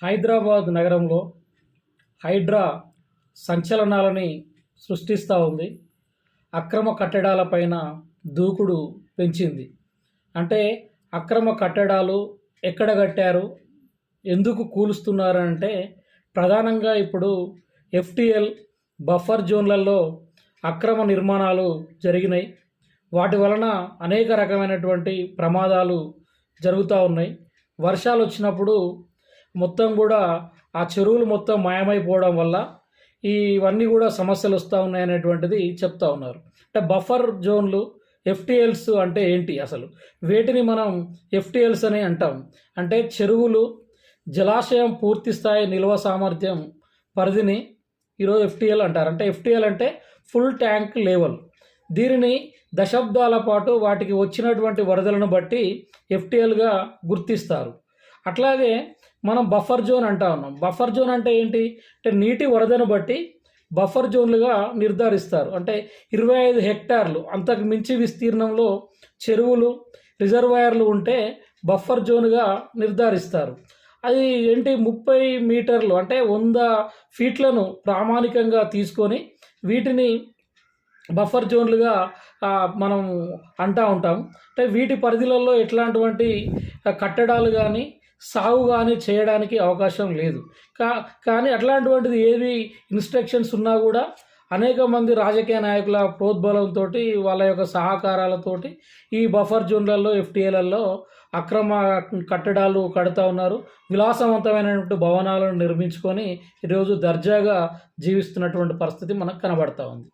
హైదరాబాద్ నగరంలో హైడ్రా సంచలనాలని సృష్టిస్తూ ఉంది. అక్రమ కట్టడాలపైన దూకుడు పెంచింది. అంటే అక్రమ కట్టడాలు ఎక్కడ కట్టారు, ఎందుకు కూలుస్తున్నారంటే ప్రధానంగా ఇప్పుడు ఎఫ్టీఎల్ బఫర్ జోన్లలో అక్రమ నిర్మాణాలు జరిగినాయి. వాటి వలన అనేక రకమైనటువంటి ప్రమాదాలు జరుగుతూ ఉన్నాయి. వర్షాలు వచ్చినప్పుడు మొత్తం కూడా ఆ చెరువులు మొత్తం మాయమైపోవడం వల్ల ఇవన్నీ కూడా సమస్యలు వస్తూ ఉన్నాయనేటువంటిది చెప్తా ఉన్నారు. అంటే బఫర్ జోన్లు ఎఫ్టీఎల్స్ అంటే ఏంటి, అసలు వేటిని మనం ఎఫ్టీఎల్స్ అని అంటాం. అంటే చెరువులు జలాశయం పూర్తి స్థాయి నిల్వ సామర్థ్యం పరిధిని ఈరోజు ఎఫ్టీఎల్ అంటారు. అంటే ఎఫ్టీఎల్ అంటే ఫుల్ ట్యాంక్ లెవెల్. దీనిని దశాబ్దాల పాటు వాటికి వచ్చినటువంటి వరదలను బట్టి ఎఫ్టీఎల్గా గుర్తిస్తారు. అట్లాగే మనం బఫర్ జోన్ అంటా ఉన్నాం. బఫర్ జోన్ అంటే ఏంటి అంటే నీటి వరదను బట్టి బఫర్ జోన్లుగా నిర్ధారిస్తారు. అంటే 25 హెక్టార్లు అంతకు మించి విస్తీర్ణంలో చెరువులు రిజర్వాయర్లు ఉంటే బఫర్ జోన్గా నిర్ధారిస్తారు. అది ఏంటి 30 మీటర్లు అంటే 100 ఫీట్లను ప్రామాణికంగా తీసుకొని వీటిని బఫర్ జోన్లుగా మనం అంటూ ఉంటాం. అంటే వీటి పరిధిలలో ఎట్లాంటి కట్టడాలు కానీ సాగు కానీ చేయడానికి అవకాశం లేదు. కానీ అట్లాంటిది ఏవి ఇన్స్ట్రక్షన్స్ ఉన్నా కూడా అనేక మంది రాజకీయ నాయకుల ప్రోద్బలంతో వాళ్ళ యొక్క సహకారాలతోటి ఈ బఫర్ జోన్లలో ఎఫ్టీఏలలో అక్రమ కట్టడాలు కడుతూ ఉన్నారు. విలాసవంతమైనటువంటి భవనాలను నిర్మించుకొని ఈరోజు దర్జాగా జీవిస్తున్నటువంటి పరిస్థితి మనకు కనబడతా ఉంది.